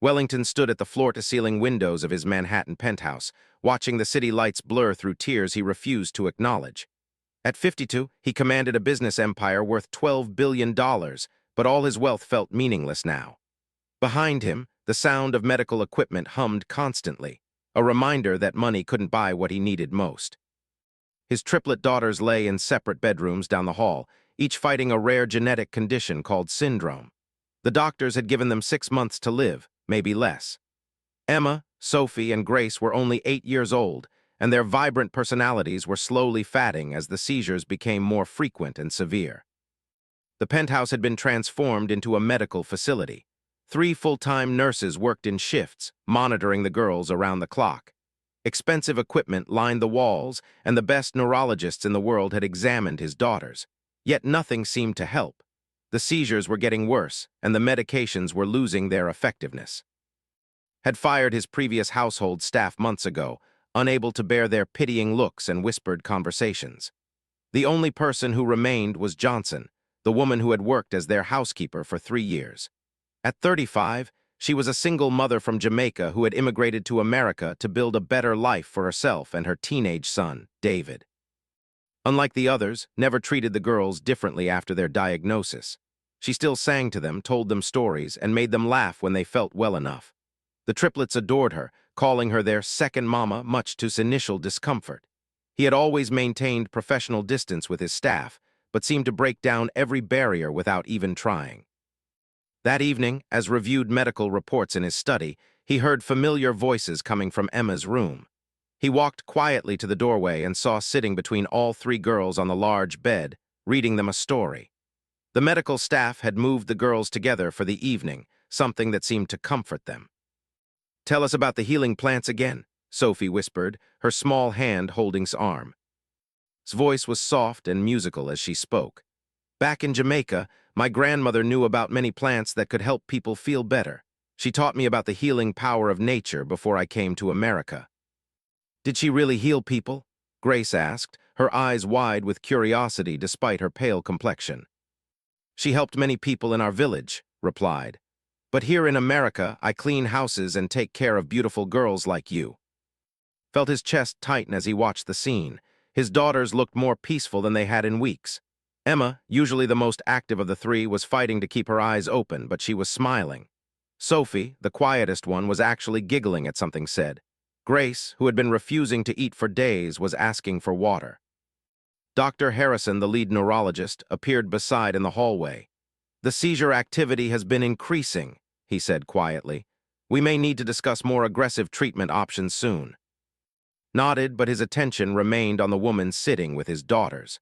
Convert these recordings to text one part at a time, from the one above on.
Wellington stood at the floor-to-ceiling windows of his Manhattan penthouse, watching the city lights blur through tears he refused to acknowledge. At 52, he commanded a business empire worth $12 billion, but all his wealth felt meaningless now. Behind him, the sound of medical equipment hummed constantly, a reminder that money couldn't buy what he needed most. His triplet daughters lay in separate bedrooms down the hall, each fighting a rare genetic condition called syndrome. The doctors had given them 6 months to live, maybe less. Emma, Sophie, and Grace were only 8 years old, and their vibrant personalities were slowly fading as the seizures became more frequent and severe. The penthouse had been transformed into a medical facility. 3 full-time nurses worked in shifts, monitoring the girls around the clock. Expensive equipment lined the walls, and the best neurologists in the world had examined his daughters. Yet nothing seemed to help. The seizures were getting worse, and the medications were losing their effectiveness. Had fired his previous household staff months ago, unable to bear their pitying looks and whispered conversations. The only person who remained was Johnson, the woman who had worked as their housekeeper for 3 years. At 35, she was a single mother from Jamaica who had immigrated to America to build a better life for herself and her teenage son, David. Unlike the others, never treated the girls differently after their diagnosis. She still sang to them, told them stories, and made them laugh when they felt well enough. The triplets adored her, calling her their second mama, much to his initial discomfort. He had always maintained professional distance with his staff, but seemed to break down every barrier without even trying. That evening, as reviewed medical reports in his study, he heard familiar voices coming from Emma's room. He walked quietly to the doorway and saw sitting between all 3 girls on the large bed, reading them a story. The medical staff had moved the girls together for the evening, something that seemed to comfort them. "Tell us about the healing plants again," Sophie whispered, her small hand holding his arm. His voice was soft and musical as she spoke. "Back in Jamaica, my grandmother knew about many plants that could help people feel better. She taught me about the healing power of nature before I came to America." "Did she really heal people?" Grace asked, her eyes wide with curiosity despite her pale complexion. "She helped many people in our village," replied. "But here in America, I clean houses and take care of beautiful girls like you." Felt his chest tighten as he watched the scene. His daughters looked more peaceful than they had in weeks. Emma, usually the most active of the 3, was fighting to keep her eyes open, but she was smiling. Sophie, the quietest one, was actually giggling at something said. Grace, who had been refusing to eat for days, was asking for water. Dr. Harrison, the lead neurologist, appeared beside in the hallway. "The seizure activity has been increasing," he said quietly. "We may need to discuss more aggressive treatment options soon." Nodded, but his attention remained on the woman sitting with his daughters.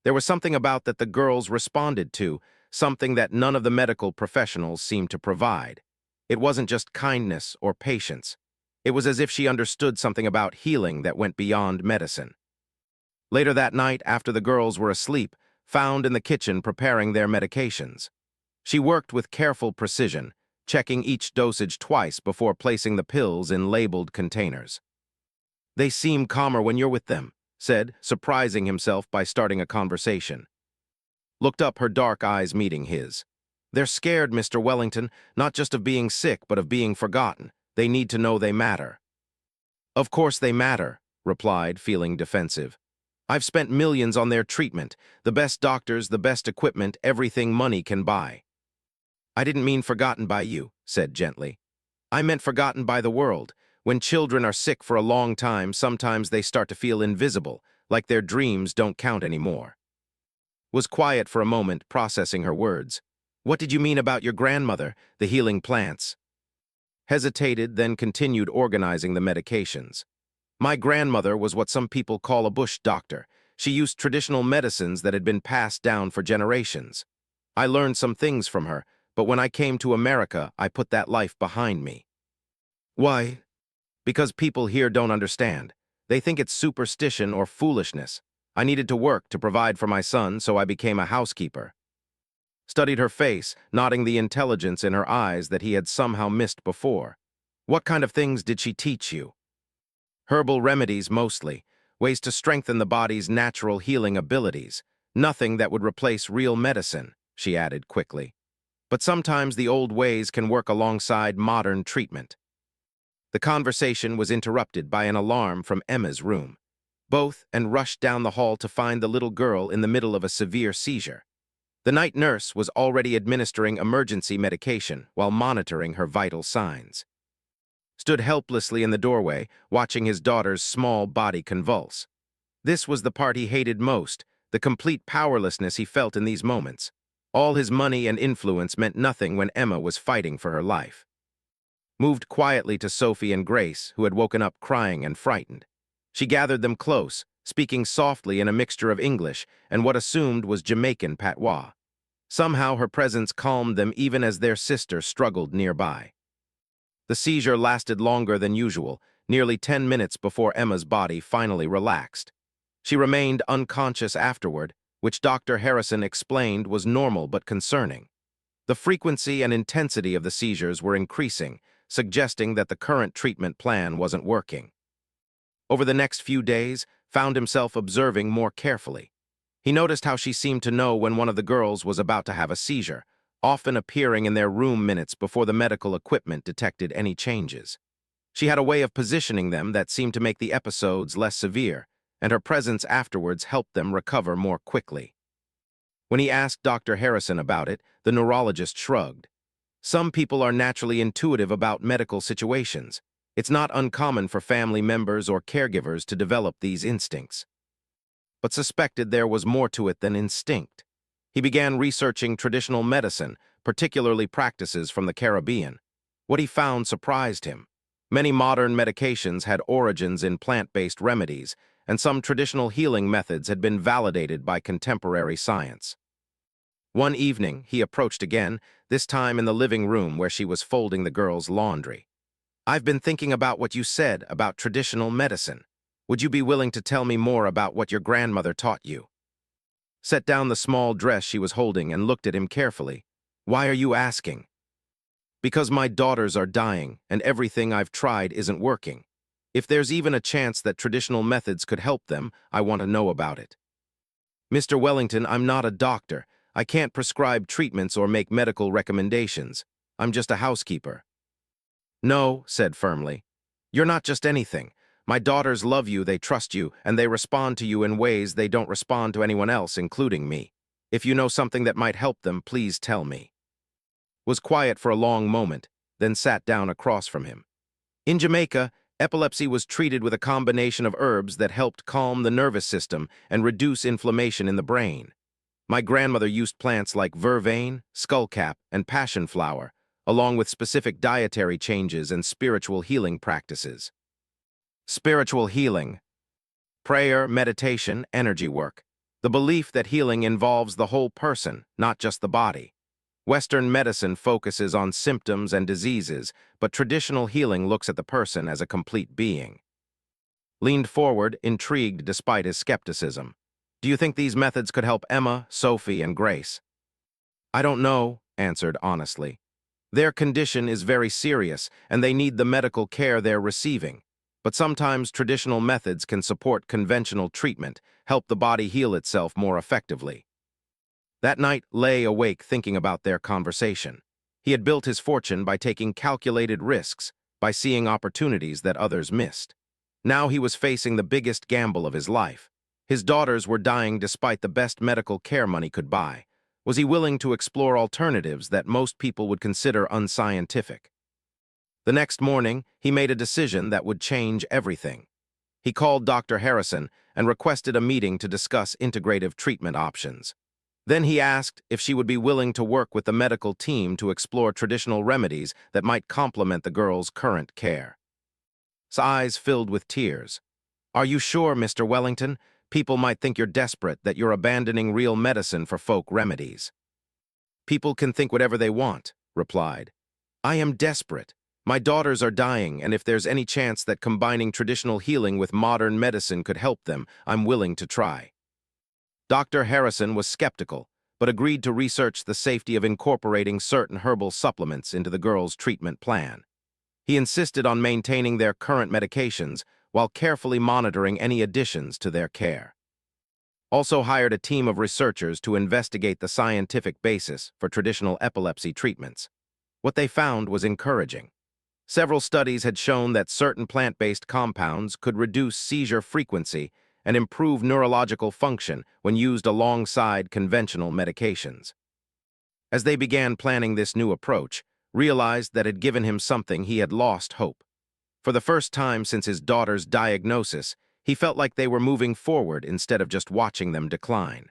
There was something about that the girls responded to, something that none of the medical professionals seemed to provide. It wasn't just kindness or patience. It was as if she understood something about healing that went beyond medicine. Later that night, after the girls were asleep, found in the kitchen preparing their medications. She worked with careful precision, checking each dosage twice before placing the pills in labeled containers. "They seem calmer when you're with them," said, surprising himself by starting a conversation. Looked up, her dark eyes meeting his. "They're scared, Mr. Wellington, not just of being sick, but of being forgotten. They need to know they matter." "Of course they matter," replied, feeling defensive. "I've spent millions on their treatment, the best doctors, the best equipment, everything money can buy." "I didn't mean forgotten by you," said gently. "I meant forgotten by the world. When children are sick for a long time, sometimes they start to feel invisible, like their dreams don't count anymore." Was quiet for a moment, processing her words. "What did you mean about your grandmother, the healing plants?" Hesitated, then continued organizing the medications. "My grandmother was what some people call a bush doctor. She used traditional medicines that had been passed down for generations. I learned some things from her, but when I came to America, I put that life behind me." "Why?" "Because people here don't understand. They think it's superstition or foolishness. I needed to work to provide for my son, so I became a housekeeper." Studied her face, nodding the intelligence in her eyes that he had somehow missed before. "What kind of things did she teach you?" "Herbal remedies mostly, ways to strengthen the body's natural healing abilities. Nothing that would replace real medicine," she added quickly. but sometimes the old ways can work alongside modern treatment. The conversation was interrupted by an alarm from Emma's room. Both rushed down the hall to find the little girl in the middle of a severe seizure. The night nurse was already administering emergency medication while monitoring her vital signs. Stood helplessly in the doorway, watching his daughter's small body convulse. This was the part he hated most, the complete powerlessness he felt in these moments. All his money and influence meant nothing when Emma was fighting for her life. Moved quietly to Sophie and Grace, who had woken up crying and frightened. She gathered them close, speaking softly in a mixture of English and what assumed was Jamaican patois. Somehow her presence calmed them even as their sister struggled nearby. The seizure lasted longer than usual, nearly 10 minutes before Emma's body finally relaxed. She remained unconscious afterward, which Dr. Harrison explained was normal but concerning. The frequency and intensity of the seizures were increasing, suggesting that the current treatment plan wasn't working. Over the next few days, found himself observing more carefully. He noticed how she seemed to know when one of the girls was about to have a seizure, often appearing in their room minutes before the medical equipment detected any changes. She had a way of positioning them that seemed to make the episodes less severe, and her presence afterwards helped them recover more quickly. When he asked Dr. Harrison about it, the neurologist shrugged. Some people are naturally intuitive about medical situations. It's not uncommon for family members or caregivers to develop these instincts. But suspected there was more to it than instinct. He began researching traditional medicine, particularly practices from the Caribbean. What he found surprised him. Many modern medications had origins in plant-based remedies, and some traditional healing methods had been validated by contemporary science. One evening, he approached again, this time in the living room where she was folding the girl's laundry. "I've been thinking about what you said about traditional medicine. Would you be willing to tell me more about what your grandmother taught you?" Set down the small dress she was holding and looked at him carefully. "Why are you asking?" "Because my daughters are dying, and everything I've tried isn't working. If there's even a chance that traditional methods could help them, I want to know about it." "Mr. Wellington, I'm not a doctor. I can't prescribe treatments or make medical recommendations. I'm just a housekeeper." "No," said firmly. "You're not just anything. My daughters love you, they trust you, and they respond to you in ways they don't respond to anyone else, including me. If you know something that might help them, please tell me." Was quiet for a long moment, then sat down across from him. "In Jamaica, epilepsy was treated with a combination of herbs that helped calm the nervous system and reduce inflammation in the brain. My grandmother used plants like vervain, skullcap, and passion flower, along with specific dietary changes and spiritual healing practices." Spiritual healing. Prayer, meditation, energy work. The belief that healing involves the whole person, not just the body. Western medicine focuses on symptoms and diseases, but traditional healing looks at the person as a complete being. Leaned forward, intrigued despite his skepticism. "Do you think these methods could help Emma, Sophie, and Grace?" "I don't know," answered honestly. "Their condition is very serious, and they need the medical care they're receiving. But sometimes traditional methods can support conventional treatment, help the body heal itself more effectively." That night lay awake thinking about their conversation. He had built his fortune by taking calculated risks, by seeing opportunities that others missed. Now he was facing the biggest gamble of his life. His daughters were dying despite the best medical care money could buy. Was he willing to explore alternatives that most people would consider unscientific? The next morning, he made a decision that would change everything. He called Dr. Harrison and requested a meeting to discuss integrative treatment options. Then he asked if she would be willing to work with the medical team to explore traditional remedies that might complement the girl's current care. His eyes filled with tears. "Are you sure, Mr. Wellington? People might think you're desperate, that you're abandoning real medicine for folk remedies." "People can think whatever they want," replied. "I am desperate. My daughters are dying, and if there's any chance that combining traditional healing with modern medicine could help them, I'm willing to try." Dr. Harrison was skeptical, but agreed to research the safety of incorporating certain herbal supplements into the girl's treatment plan. He insisted on maintaining their current medications while carefully monitoring any additions to their care. also hired a team of researchers to investigate the scientific basis for traditional epilepsy treatments. What they found was encouraging. Several studies had shown that certain plant-based compounds could reduce seizure frequency and improve neurological function when used alongside conventional medications. As they began planning this new approach, realized that it had given him something he had lost hope. For the first time since his daughter's diagnosis, he felt like they were moving forward instead of just watching them decline.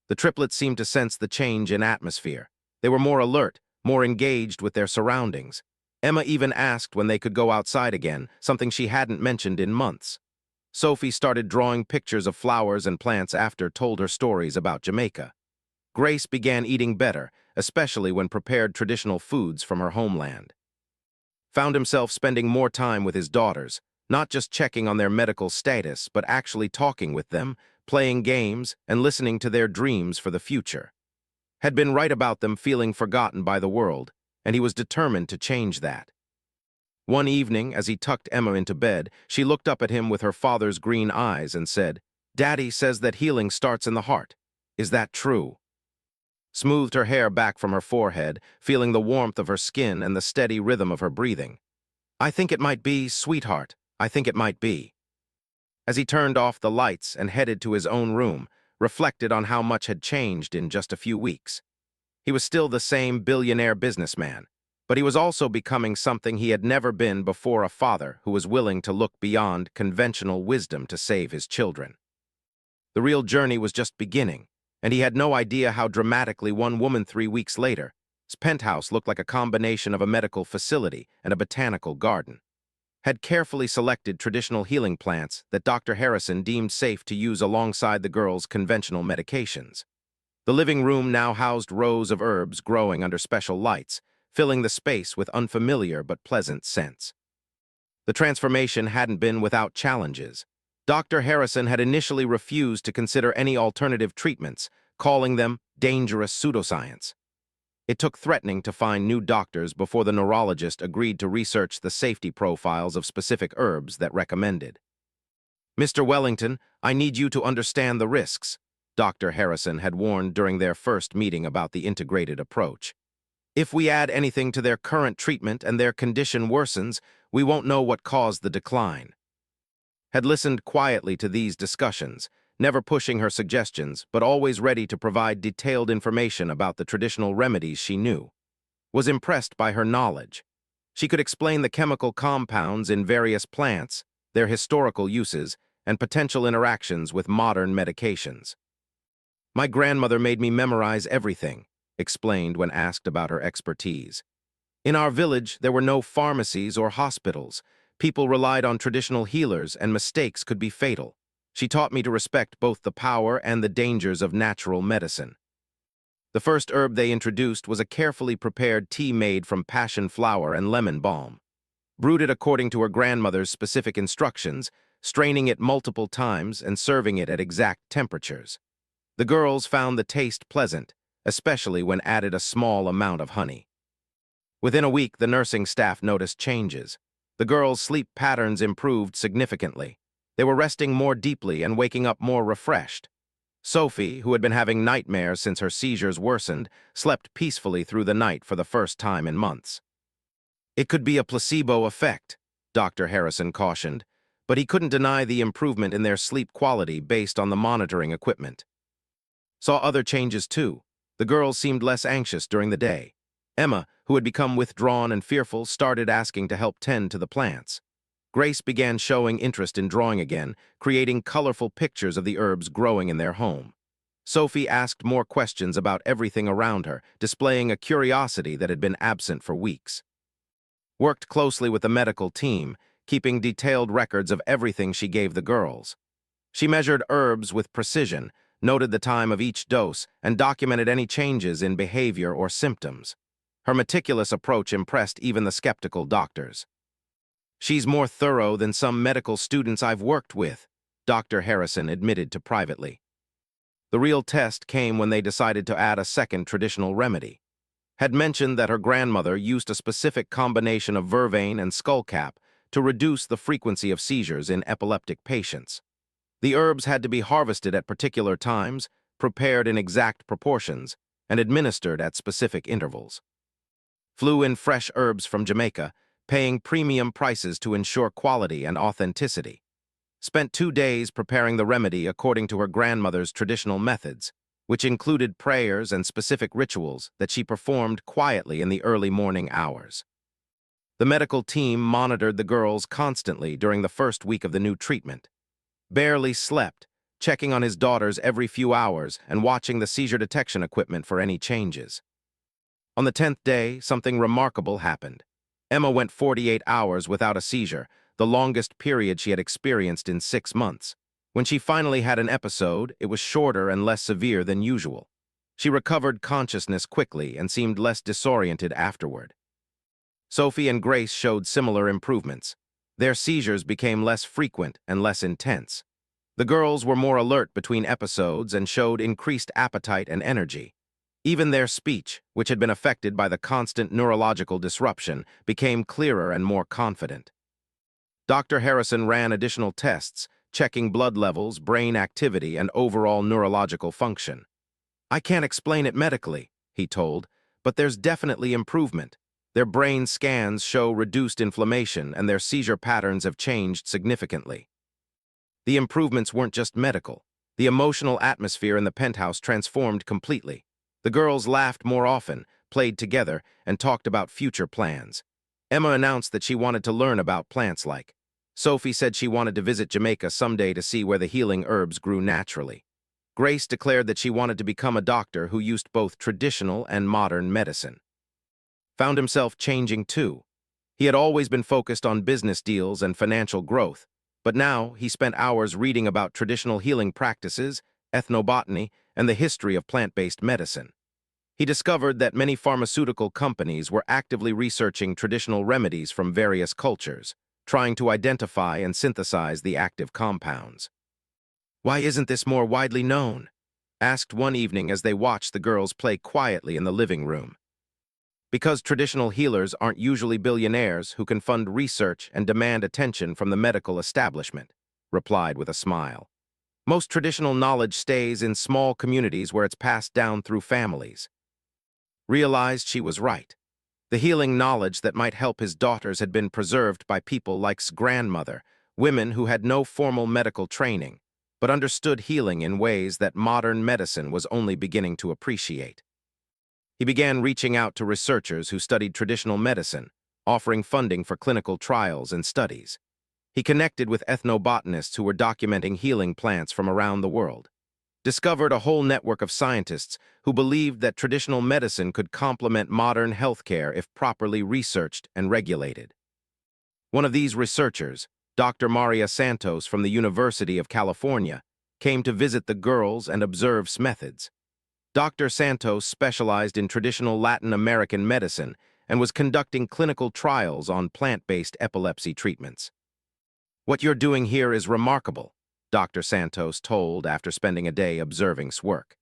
The triplets seemed to sense the change in atmosphere. They were more alert, more engaged with their surroundings. Emma even asked when they could go outside again, something she hadn't mentioned in months. Sophie started drawing pictures of flowers and plants after told her stories about Jamaica. Grace began eating better, especially when prepared traditional foods from her homeland. Found himself spending more time with his daughters, not just checking on their medical status, but actually talking with them, playing games, and listening to their dreams for the future. Had been right about them feeling forgotten by the world, and he was determined to change that. One evening, as he tucked Emma into bed, she looked up at him with her father's green eyes and said, "Daddy says that healing starts in the heart. Is that true?" Smoothed her hair back from her forehead, feeling the warmth of her skin and the steady rhythm of her breathing. "I think it might be, sweetheart. I think it might be." As he turned off the lights and headed to his own room, reflected on how much had changed in just a few weeks. He was still the same billionaire businessman, but he was also becoming something he had never been before, a father who was willing to look beyond conventional wisdom to save his children. The real journey was just beginning, and he had no idea how dramatically one woman 3 weeks later, his penthouse looked like a combination of a medical facility and a botanical garden. Had carefully selected traditional healing plants that Dr. Harrison deemed safe to use alongside the girls' conventional medications. The living room now housed rows of herbs growing under special lights, filling the space with unfamiliar but pleasant scents. The transformation hadn't been without challenges. Dr. Harrison had initially refused to consider any alternative treatments, calling them dangerous pseudoscience. It took threatening to find new doctors before the neurologist agreed to research the safety profiles of specific herbs that recommended. "Mr. Wellington, I need you to understand the risks," Dr. Harrison had warned during their first meeting about the integrated approach. "If we add anything to their current treatment and their condition worsens, we won't know what caused the decline." Had listened quietly to these discussions, never pushing her suggestions, but always ready to provide detailed information about the traditional remedies she knew. Was impressed by her knowledge. She could explain the chemical compounds in various plants, their historical uses, and potential interactions with modern medications. "My grandmother made me memorize everything," explained when asked about her expertise. "In our village, there were no pharmacies or hospitals. People relied on traditional healers, and mistakes could be fatal. She taught me to respect both the power and the dangers of natural medicine." The first herb they introduced was a carefully prepared tea made from passion flower and lemon balm. Brewed it according to her grandmother's specific instructions, straining it multiple times and serving it at exact temperatures. The girls found the taste pleasant, especially when added a small amount of honey. Within a week, the nursing staff noticed changes. The girls' sleep patterns improved significantly. They were resting more deeply and waking up more refreshed. Sophie, who had been having nightmares since her seizures worsened, slept peacefully through the night for the first time in months. It could be a placebo effect, Dr. Harrison cautioned, but he couldn't deny the improvement in their sleep quality based on the monitoring equipment. Saw other changes too. The girls seemed less anxious during the day. Emma, who had become withdrawn and fearful, started asking to help tend to the plants. Grace began showing interest in drawing again, creating colorful pictures of the herbs growing in their home. Sophie asked more questions about everything around her, displaying a curiosity that had been absent for weeks. Worked closely with the medical team, keeping detailed records of everything she gave the girls. She measured herbs with precision, noted the time of each dose, and documented any changes in behavior or symptoms. Her meticulous approach impressed even the skeptical doctors. "She's more thorough than some medical students I've worked with," Dr. Harrison admitted to privately. The real test came when they decided to add a second traditional remedy. Had mentioned that her grandmother used a specific combination of vervain and skullcap to reduce the frequency of seizures in epileptic patients. The herbs had to be harvested at particular times, prepared in exact proportions, and administered at specific intervals. Flew in fresh herbs from Jamaica, paying premium prices to ensure quality and authenticity. Spent 2 days preparing the remedy according to her grandmother's traditional methods, which included prayers and specific rituals that she performed quietly in the early morning hours. The medical team monitored the girls constantly during the first week of the new treatment. Barely slept, checking on his daughters every few hours and watching the seizure detection equipment for any changes. On the 10th day, something remarkable happened. Emma went 48 hours without a seizure, the longest period she had experienced in 6 months. When she finally had an episode, it was shorter and less severe than usual. She recovered consciousness quickly and seemed less disoriented afterward. Sophie and Grace showed similar improvements. Their seizures became less frequent and less intense. The girls were more alert between episodes and showed increased appetite and energy. Even their speech, which had been affected by the constant neurological disruption, became clearer and more confident. Dr. Harrison ran additional tests, checking blood levels, brain activity, and overall neurological function. "I can't explain it medically," he told, "but there's definitely improvement. Their brain scans show reduced inflammation, and their seizure patterns have changed significantly." The improvements weren't just medical. The emotional atmosphere in the penthouse transformed completely. The girls laughed more often, played together, and talked about future plans. Emma announced that she wanted to learn about plants like. Sophie said she wanted to visit Jamaica someday to see where the healing herbs grew naturally. Grace declared that she wanted to become a doctor who used both traditional and modern medicine. Found himself changing too. He had always been focused on business deals and financial growth, but now he spent hours reading about traditional healing practices, ethnobotany, and the history of plant-based medicine. He discovered that many pharmaceutical companies were actively researching traditional remedies from various cultures, trying to identify and synthesize the active compounds. "Why isn't this more widely known?" asked one evening as they watched the girls play quietly in the living room. "Because traditional healers aren't usually billionaires who can fund research and demand attention from the medical establishment," replied with a smile. "Most traditional knowledge stays in small communities where it's passed down through families." Realized she was right. The healing knowledge that might help his daughters had been preserved by people like his grandmother, women who had no formal medical training, but understood healing in ways that modern medicine was only beginning to appreciate. He began reaching out to researchers who studied traditional medicine, offering funding for clinical trials and studies. He connected with ethnobotanists who were documenting healing plants from around the world. Discovered a whole network of scientists who believed that traditional medicine could complement modern healthcare if properly researched and regulated. One of these researchers, Dr. Maria Santos from the University of California, came to visit the girls and observe methods. Dr. Santos specialized in traditional Latin American medicine and was conducting clinical trials on plant-based epilepsy treatments. "What you're doing here is remarkable," Dr. Santos told after spending a day observing work.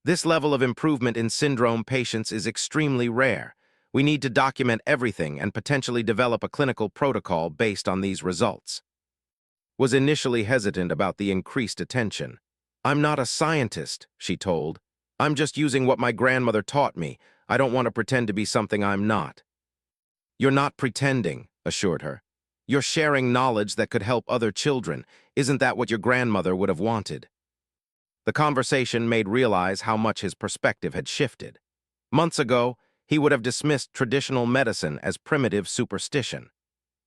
"This level of improvement in syndrome patients is extremely rare. We need to document everything and potentially develop a clinical protocol based on these results." Was initially hesitant about the increased attention. "I'm not a scientist," she told. "I'm just using what my grandmother taught me. I don't want to pretend to be something I'm not." "You're not pretending," assured her. "You're sharing knowledge that could help other children. Isn't that what your grandmother would have wanted?" The conversation made realize how much his perspective had shifted. Months ago, he would have dismissed traditional medicine as primitive superstition.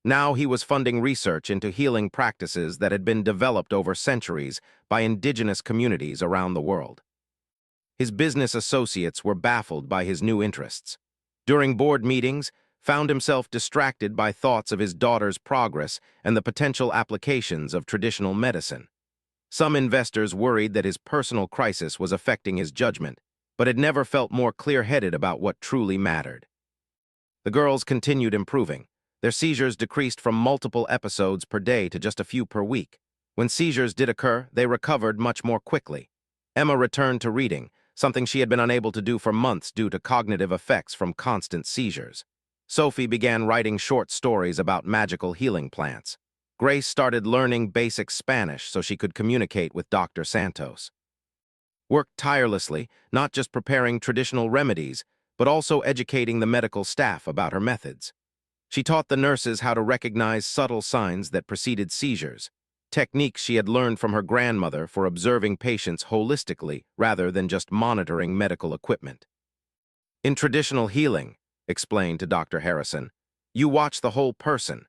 Now he was funding research into healing practices that had been developed over centuries by indigenous communities around the world. His business associates were baffled by his new interests. During board meetings, found himself distracted by thoughts of his daughter's progress and the potential applications of traditional medicine. Some investors worried that his personal crisis was affecting his judgment, but had never felt more clear-headed about what truly mattered. The girls continued improving. Their seizures decreased from multiple episodes per day to just a few per week. When seizures did occur, they recovered much more quickly. Emma returned to reading, something she had been unable to do for months due to cognitive effects from constant seizures. Sophie began writing short stories about magical healing plants. Grace started learning basic Spanish so she could communicate with Dr. Santos. Worked tirelessly, not just preparing traditional remedies, but also educating the medical staff about her methods. She taught the nurses how to recognize subtle signs that preceded seizures, techniques she had learned from her grandmother for observing patients holistically rather than just monitoring medical equipment. In traditional healing, explained to Dr. Harrison, you watch the whole person.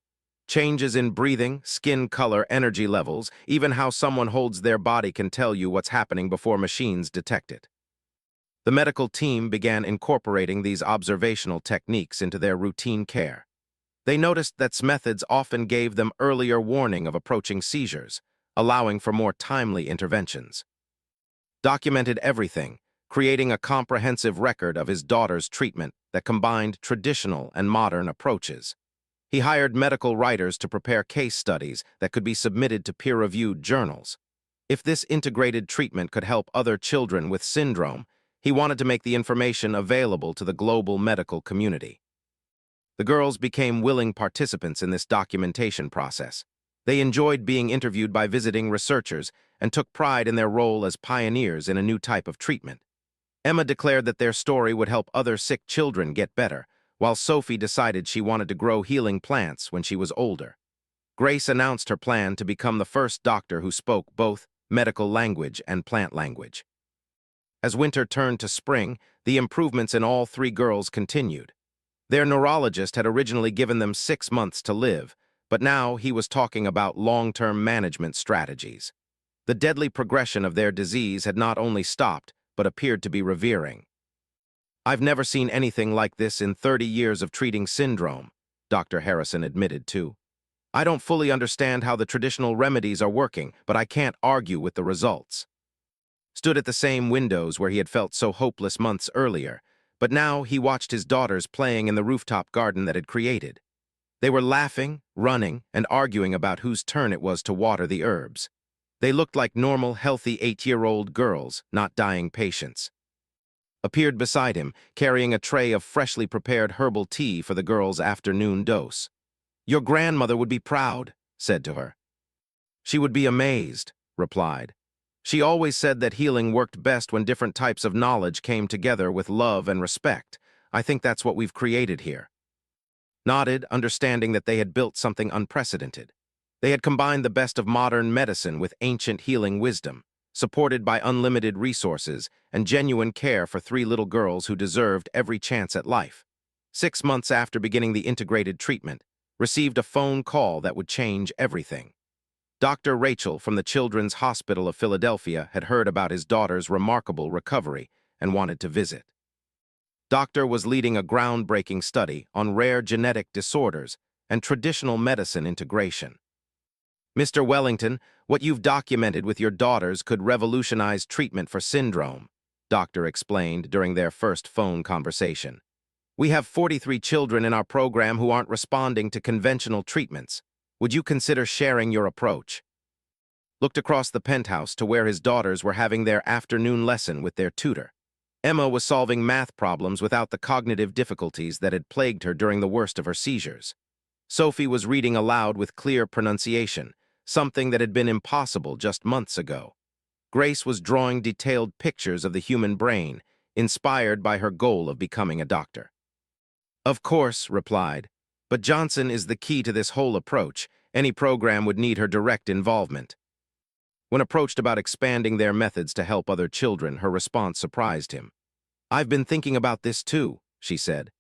Changes in breathing, skin color, energy levels, even how someone holds their body can tell you what's happening before machines detect it. The medical team began incorporating these observational techniques into their routine care. They noticed that methods often gave them earlier warning of approaching seizures, allowing for more timely interventions. Documented everything, creating a comprehensive record of his daughter's treatment that combined traditional and modern approaches. He hired medical writers to prepare case studies that could be submitted to peer-reviewed journals. If this integrated treatment could help other children with syndrome, he wanted to make the information available to the global medical community. The girls became willing participants in this documentation process. They enjoyed being interviewed by visiting researchers and took pride in their role as pioneers in a new type of treatment. Emma declared that their story would help other sick children get better, while Sophie decided she wanted to grow healing plants when she was older. Grace announced her plan to become the first doctor who spoke both medical language and plant language. As winter turned to spring, the improvements in all three girls continued. Their neurologist had originally given them 6 months to live, but now he was talking about long-term management strategies. The deadly progression of their disease had not only stopped, but appeared to be reversing. I've never seen anything like this in 30 years of treating syndrome, Dr. Harrison admitted too. I don't fully understand how the traditional remedies are working, but I can't argue with the results. Stood at the same windows where he had felt so hopeless months earlier, but now he watched his daughters playing in the rooftop garden that had created. They were laughing, running, and arguing about whose turn it was to water the herbs. They looked like normal, healthy 8-year-old girls, not dying patients. Appeared beside him, carrying a tray of freshly prepared herbal tea for the girls' afternoon dose. Your grandmother would be proud, said to her. She would be amazed, replied. She always said that healing worked best when different types of knowledge came together with love and respect. I think that's what we've created here. Nodded, understanding that they had built something unprecedented. They had combined the best of modern medicine with ancient healing wisdom, supported by unlimited resources and genuine care for 3 little girls who deserved every chance at life. 6 months after beginning the integrated treatment, received a phone call that would change everything. Dr. Rachel from the Children's Hospital of Philadelphia had heard about his daughter's remarkable recovery and wanted to visit. Doctor was leading a groundbreaking study on rare genetic disorders and traditional medicine integration. Mr. Wellington, what you've documented with your daughters could revolutionize treatment for syndrome, Doctor explained during their first phone conversation. We have 43 children in our program who aren't responding to conventional treatments. Would you consider sharing your approach? Looked across the penthouse to where his daughters were having their afternoon lesson with their tutor. Emma was solving math problems without the cognitive difficulties that had plagued her during the worst of her seizures. Sophie was reading aloud with clear pronunciation, something that had been impossible just months ago. Grace was drawing detailed pictures of the human brain, inspired by her goal of becoming a doctor. Of course, replied, but Johnson is the key to this whole approach. Any program would need her direct involvement. When approached about expanding their methods to help other children, her response surprised him. I've been thinking about this too, she said.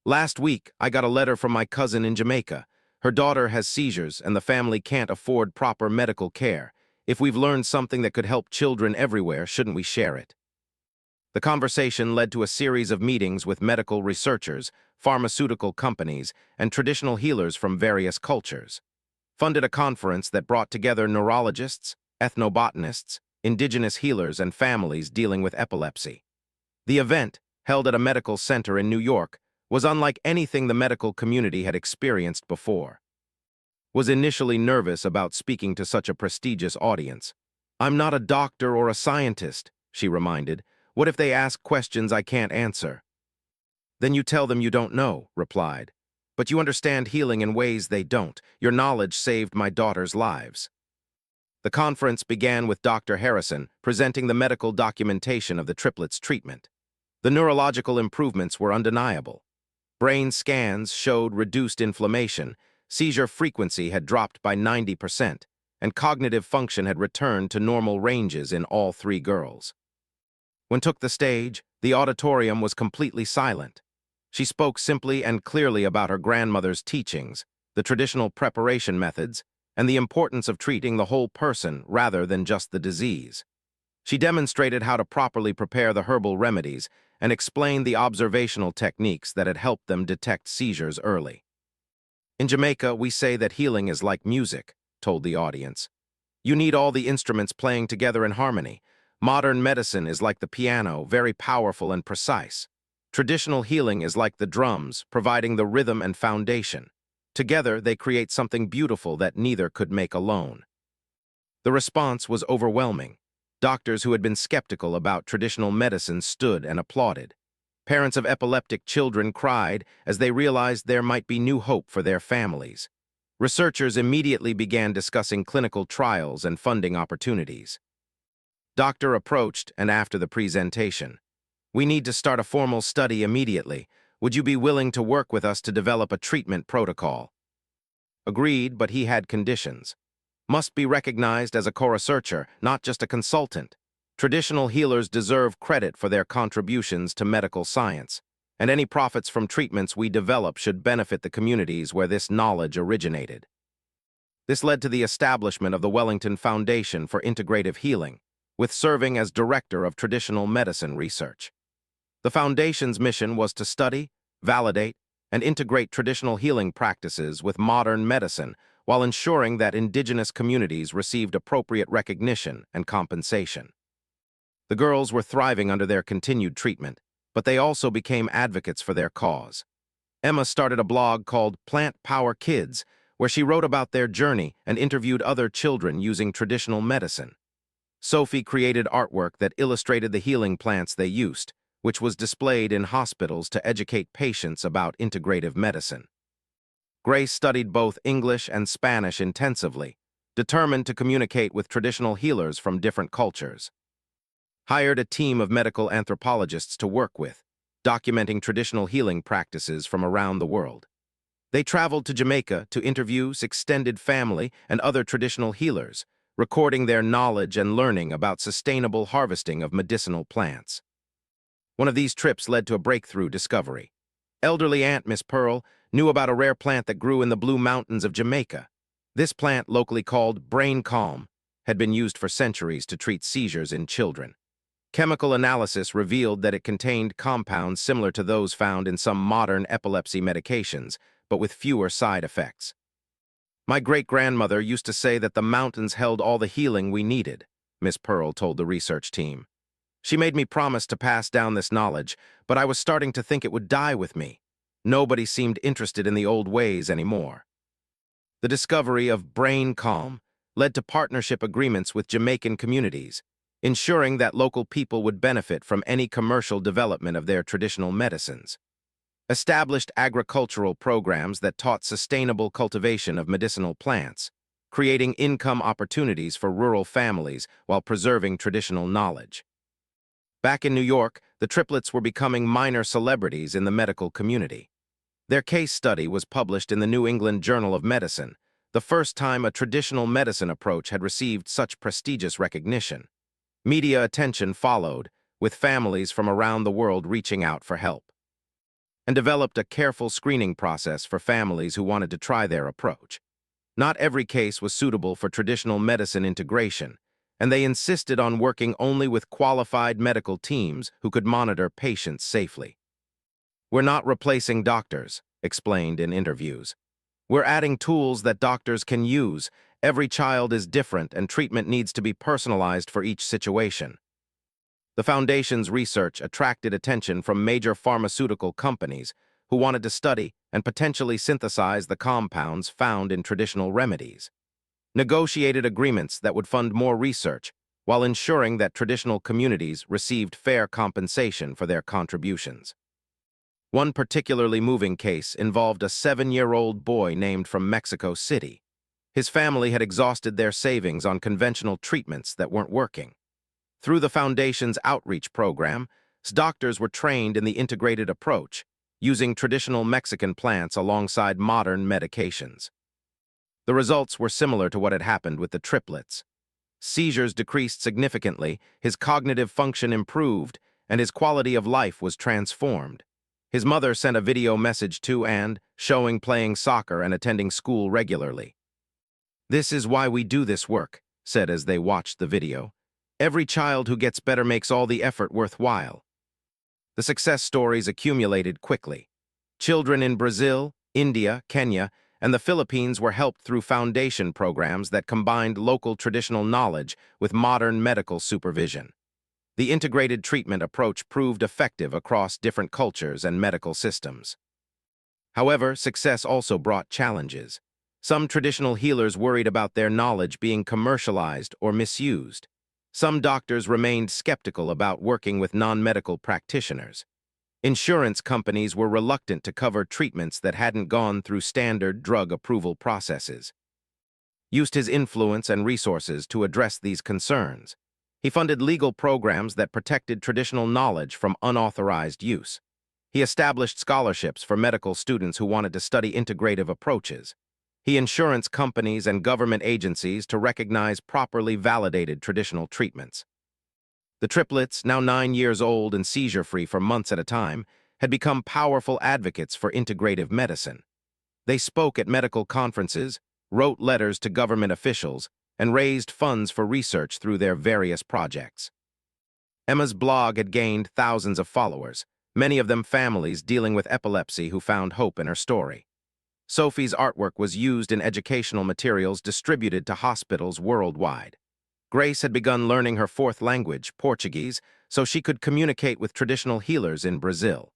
Last week, I got a letter from my cousin in Jamaica. Her daughter has seizures and the family can't afford proper medical care. If we've learned something that could help children everywhere, shouldn't we share it? The conversation led to a series of meetings with medical researchers, pharmaceutical companies, and traditional healers from various cultures. Funded a conference that brought together neurologists, ethnobotanists, indigenous healers, and families dealing with epilepsy. The event, held at a medical center in New York, was unlike anything the medical community had experienced before. Was initially nervous about speaking to such a prestigious audience. I'm not a doctor or a scientist, she reminded. What if they ask questions I can't answer? Then you tell them you don't know, replied. but you understand healing in ways they don't. Your knowledge saved my daughter's lives." The conference began with Dr. Harrison presenting the medical documentation of the triplets' treatment. The neurological improvements were undeniable. Brain scans showed reduced inflammation, seizure frequency had dropped by 90%, and cognitive function had returned to normal ranges in all three girls. When took the stage, the auditorium was completely silent. She spoke simply and clearly about her grandmother's teachings, the traditional preparation methods, and the importance of treating the whole person rather than just the disease. She demonstrated how to properly prepare the herbal remedies and explained the observational techniques that had helped them detect seizures early. "In Jamaica, we say that healing is like music," told the audience. "You need all the instruments playing together in harmony. Modern medicine is like the piano, very powerful and precise. Traditional healing is like the drums, providing the rhythm and foundation. Together, they create something beautiful that neither could make alone." The response was overwhelming. Doctors who had been skeptical about traditional medicine stood and applauded. Parents of epileptic children cried as they realized there might be new hope for their families. Researchers immediately began discussing clinical trials and funding opportunities. Doctor approached, and after the presentation, "We need to start a formal study immediately. Would you be willing to work with us to develop a treatment protocol?" Agreed, but he had conditions. Must be recognized as a co-researcher, not just a consultant. Traditional healers deserve credit for their contributions to medical science, and any profits from treatments we develop should benefit the communities where this knowledge originated. This led to the establishment of the Wellington Foundation for Integrative Healing, with serving as Director of Traditional Medicine Research. The Foundation's mission was to study, validate, and integrate traditional healing practices with modern medicine while ensuring that indigenous communities received appropriate recognition and compensation. The girls were thriving under their continued treatment, but they also became advocates for their cause. Emma started a blog called Plant Power Kids, where she wrote about their journey and interviewed other children using traditional medicine. Sophie created artwork that illustrated the healing plants they used, which was displayed in hospitals to educate patients about integrative medicine. Grace studied both English and Spanish intensively, determined to communicate with traditional healers from different cultures. Hired a team of medical anthropologists to work with, documenting traditional healing practices from around the world. They traveled to Jamaica to interview extended family and other traditional healers, recording their knowledge and learning about sustainable harvesting of medicinal plants. One of these trips led to a breakthrough discovery. Elderly Aunt Miss Pearl knew about a rare plant that grew in the Blue Mountains of Jamaica. This plant, locally called brain calm, had been used for centuries to treat seizures in children. Chemical analysis revealed that it contained compounds similar to those found in some modern epilepsy medications, but with fewer side effects. "My great-grandmother used to say that the mountains held all the healing we needed," Miss Pearl told the research team. "She made me promise to pass down this knowledge, but I was starting to think it would die with me. Nobody seemed interested in the old ways anymore." The discovery of Brain Calm led to partnership agreements with Jamaican communities, ensuring that local people would benefit from any commercial development of their traditional medicines. Established agricultural programs that taught sustainable cultivation of medicinal plants, creating income opportunities for rural families while preserving traditional knowledge. Back in New York, the triplets were becoming minor celebrities in the medical community. Their case study was published in the New England Journal of Medicine, the first time a traditional medicine approach had received such prestigious recognition. Media attention followed, with families from around the world reaching out for help, and developed a careful screening process for families who wanted to try their approach. Not every case was suitable for traditional medicine integration, and they insisted on working only with qualified medical teams who could monitor patients safely. "We're not replacing doctors," explained in interviews. "We're adding tools that doctors can use. Every child is different and treatment needs to be personalized for each situation." The Foundation's research attracted attention from major pharmaceutical companies who wanted to study and potentially synthesize the compounds found in traditional remedies. Negotiated agreements that would fund more research while ensuring that traditional communities received fair compensation for their contributions. One particularly moving case involved a 7-year-old boy named from Mexico City. His family had exhausted their savings on conventional treatments that weren't working. Through the Foundation's outreach program, doctors were trained in the integrated approach, using traditional Mexican plants alongside modern medications. The results were similar to what had happened with the triplets. Seizures decreased significantly, his cognitive function improved, and his quality of life was transformed. His mother sent a video message to and showing playing soccer and attending school regularly. "This is why we do this work," said as they watched the video. "Every child who gets better makes all the effort worthwhile." The success stories accumulated quickly. Children in Brazil, India, Kenya, and the Philippines were helped through foundation programs that combined local traditional knowledge with modern medical supervision. The integrated treatment approach proved effective across different cultures and medical systems. However, success also brought challenges. Some traditional healers worried about their knowledge being commercialized or misused. Some doctors remained skeptical about working with non-medical practitioners. Insurance companies were reluctant to cover treatments that hadn't gone through standard drug approval processes. Used his influence and resources to address these concerns. He funded legal programs that protected traditional knowledge from unauthorized use. He established scholarships for medical students who wanted to study integrative approaches. He insurance companies and government agencies to recognize properly validated traditional treatments. The triplets, now 9 years old and seizure-free for months at a time, had become powerful advocates for integrative medicine. They spoke at medical conferences, wrote letters to government officials, and raised funds for research through their various projects. Emma's blog had gained thousands of followers, many of them families dealing with epilepsy who found hope in her story. Sophie's artwork was used in educational materials distributed to hospitals worldwide. Grace had begun learning her fourth language, Portuguese, so she could communicate with traditional healers in Brazil.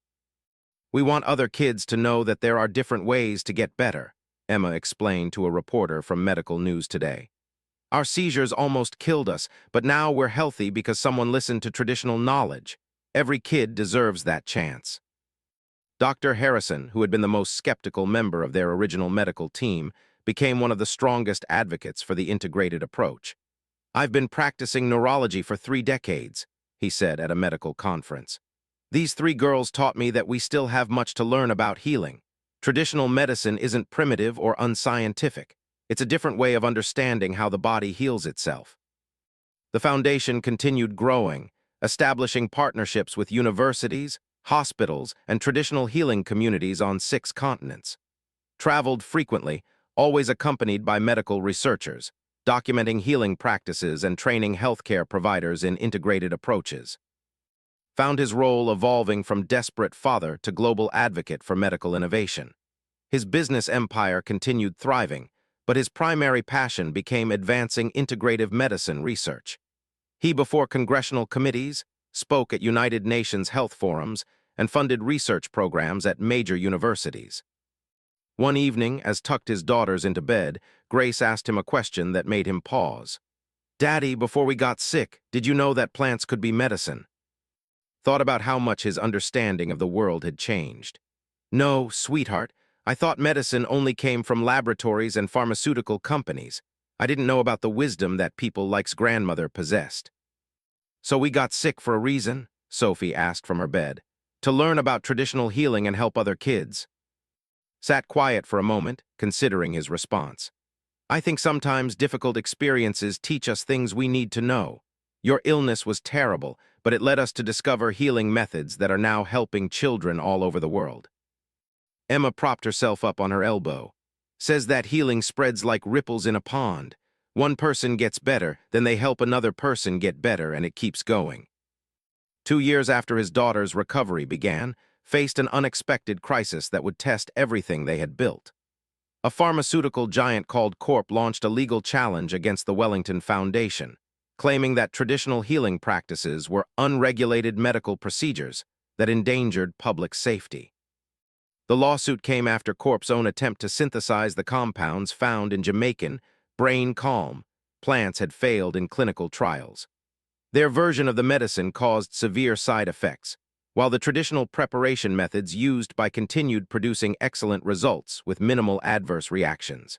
"We want other kids to know that there are different ways to get better," Emma explained to a reporter from Medical News Today. "Our seizures almost killed us, but now we're healthy because someone listened to traditional knowledge. Every kid deserves that chance." Dr. Harrison, who had been the most skeptical member of their original medical team, became one of the strongest advocates for the integrated approach. "I've been practicing neurology for 3 decades, he said at a medical conference. "These 3 girls taught me that we still have much to learn about healing. Traditional medicine isn't primitive or unscientific. It's a different way of understanding how the body heals itself." The foundation continued growing, establishing partnerships with universities, hospitals, and traditional healing communities on 6 continents. Traveled frequently, always accompanied by medical researchers, documenting healing practices and training healthcare providers in integrated approaches. Found his role evolving from desperate father to global advocate for medical innovation. His business empire continued thriving, but his primary passion became advancing integrative medicine research. He, before congressional committees, spoke at United Nations health forums, and funded research programs at major universities. One evening, as tucked his daughters into bed, Grace asked him a question that made him pause. "Daddy, before we got sick, did you know that plants could be medicine?" Thought about how much his understanding of the world had changed. "No, sweetheart, I thought medicine only came from laboratories and pharmaceutical companies. I didn't know about the wisdom that people like's grandmother possessed." "So we got sick for a reason?" Sophie asked from her bed. "To learn about traditional healing and help other kids." Sat quiet for a moment, considering his response. "I think sometimes difficult experiences teach us things we need to know. Your illness was terrible, but it led us to discover healing methods that are now helping children all over the world." Emma propped herself up on her elbow. "Says that healing spreads like ripples in a pond. One person gets better, then they help another person get better, and it keeps going." 2 years after his daughter's recovery began, faced an unexpected crisis that would test everything they had built. A pharmaceutical giant called Corp launched a legal challenge against the Wellington Foundation, claiming that traditional healing practices were unregulated medical procedures that endangered public safety. The lawsuit came after Corp's own attempt to synthesize the compounds found in Jamaican brain calm plants had failed in clinical trials. Their version of the medicine caused severe side effects, while the traditional preparation methods used by continued producing excellent results with minimal adverse reactions.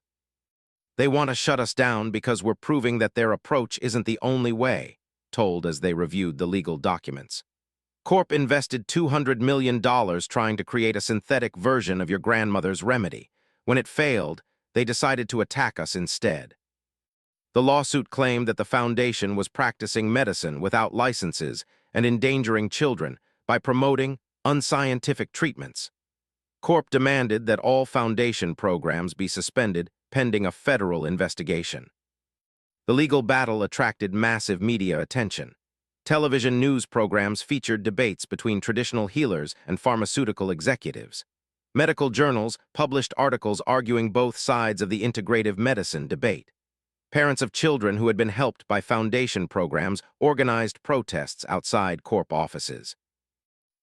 They want to shut us down because we're proving that their approach isn't the only way, told as they reviewed the legal documents. Corp invested $200 million trying to create a synthetic version of your grandmother's remedy. When it failed, they decided to attack us instead. The lawsuit claimed that the foundation was practicing medicine without licenses and endangering children by promoting unscientific treatments. Corp demanded that all foundation programs be suspended pending a federal investigation. The legal battle attracted massive media attention. Television news programs featured debates between traditional healers and pharmaceutical executives. Medical journals published articles arguing both sides of the integrative medicine debate. Parents of children who had been helped by foundation programs organized protests outside Corp offices.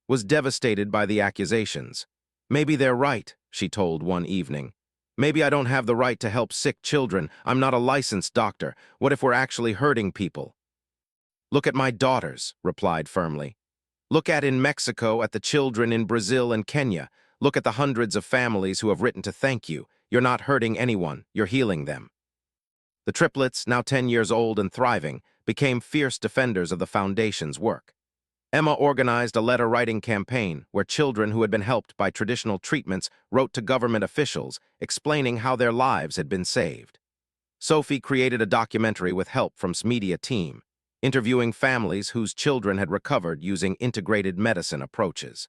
Was devastated by the accusations. "Maybe they're right," she told one evening. "Maybe I don't have the right to help sick children. I'm not a licensed doctor. What if we're actually hurting people?" "Look at my daughters," replied firmly. "Look in Mexico at the children in Brazil and Kenya. Look at the hundreds of families who have written to thank you. You're not hurting anyone, you're healing them." The triplets, now 10 years old and thriving, became fierce defenders of the foundation's work. Emma organized a letter-writing campaign where children who had been helped by traditional treatments wrote to government officials explaining how their lives had been saved. Sophie created a documentary with help from SM's media team, interviewing families whose children had recovered using integrated medicine approaches.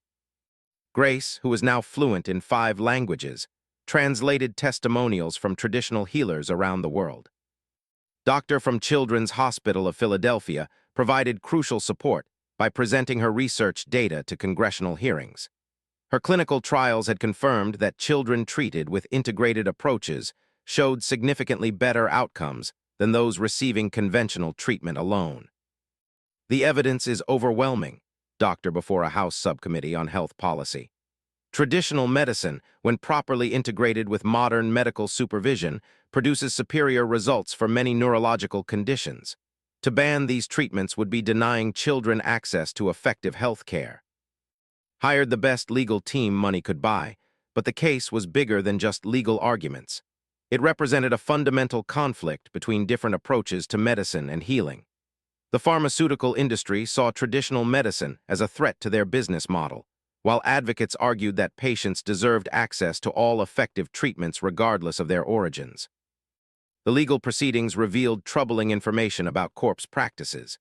Grace, who is now fluent in 5 languages, translated testimonials from traditional healers around the world. Doctor from Children's Hospital of Philadelphia provided crucial support by presenting her research data to congressional hearings. Her clinical trials had confirmed that children treated with integrated approaches showed significantly better outcomes than those receiving conventional treatment alone. "The evidence is overwhelming," doctor before a House subcommittee on health policy. "Traditional medicine, when properly integrated with modern medical supervision, produces superior results for many neurological conditions. To ban these treatments would be denying children access to effective health care." Hired the best legal team money could buy, but the case was bigger than just legal arguments. It represented a fundamental conflict between different approaches to medicine and healing. The pharmaceutical industry saw traditional medicine as a threat to their business model, while advocates argued that patients deserved access to all effective treatments regardless of their origins. The legal proceedings revealed troubling information about Corp's practices.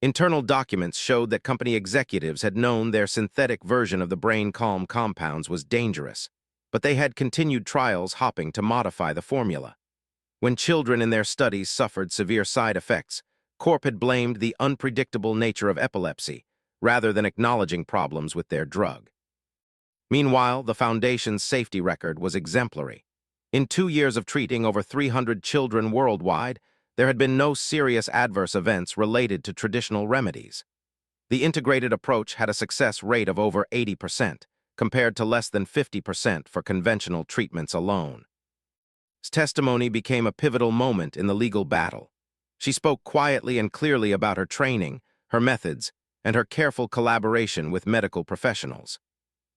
Internal documents showed that company executives had known their synthetic version of the brain-calm compounds was dangerous, but they had continued trials hopping to modify the formula. When children in their studies suffered severe side effects, Corp had blamed the unpredictable nature of epilepsy, rather than acknowledging problems with their drug. Meanwhile, the Foundation's safety record was exemplary. In 2 years of treating over 300 children worldwide, there had been no serious adverse events related to traditional remedies. The integrated approach had a success rate of over 80%, compared to less than 50% for conventional treatments alone. His testimony became a pivotal moment in the legal battle. She spoke quietly and clearly about her training, her methods, and her careful collaboration with medical professionals.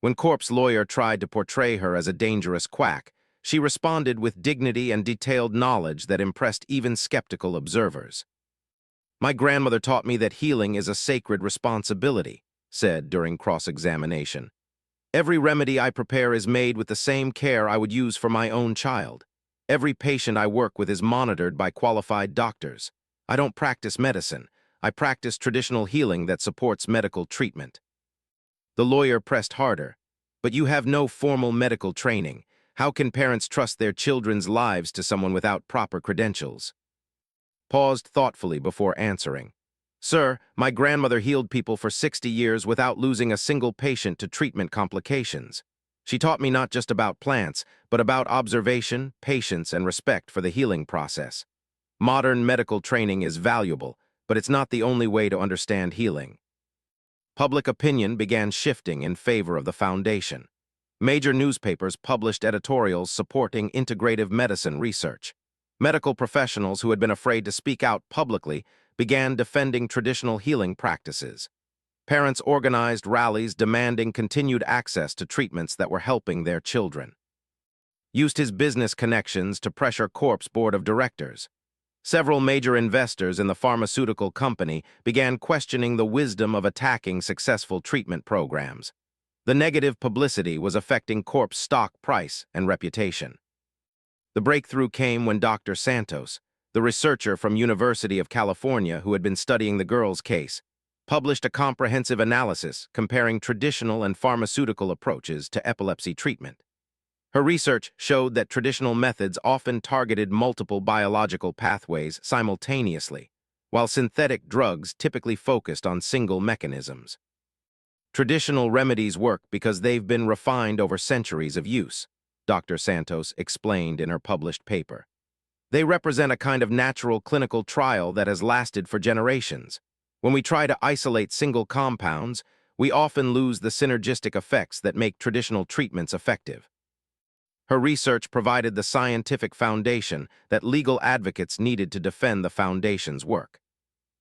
When Corp's lawyer tried to portray her as a dangerous quack, she responded with dignity and detailed knowledge that impressed even skeptical observers. "My grandmother taught me that healing is a sacred responsibility," said during cross-examination. "Every remedy I prepare is made with the same care I would use for my own child. Every patient I work with is monitored by qualified doctors. I don't practice medicine. I practice traditional healing that supports medical treatment." The lawyer pressed harder. "But you have no formal medical training. How can parents trust their children's lives to someone without proper credentials?" Paused thoughtfully before answering. "Sir, my grandmother healed people for 60 years without losing a single patient to treatment complications. She taught me not just about plants, but about observation, patience, and respect for the healing process. Modern medical training is valuable, but it's not the only way to understand healing." Public opinion began shifting in favor of the Foundation. Major newspapers published editorials supporting integrative medicine research. Medical professionals who had been afraid to speak out publicly began defending traditional healing practices. Parents organized rallies demanding continued access to treatments that were helping their children. Used his business connections to pressure Corp's board of directors. Several major investors in the pharmaceutical company began questioning the wisdom of attacking successful treatment programs. The negative publicity was affecting Corp's stock price and reputation. The breakthrough came when Dr. Santos, the researcher from University of California who had been studying the girl's case, published a comprehensive analysis comparing traditional and pharmaceutical approaches to epilepsy treatment. Her research showed that traditional methods often targeted multiple biological pathways simultaneously, while synthetic drugs typically focused on single mechanisms. Traditional remedies work because they've been refined over centuries of use, Dr. Santos explained in her published paper. They represent a kind of natural clinical trial that has lasted for generations. When we try to isolate single compounds, we often lose the synergistic effects that make traditional treatments effective. Her research provided the scientific foundation that legal advocates needed to defend the foundation's work.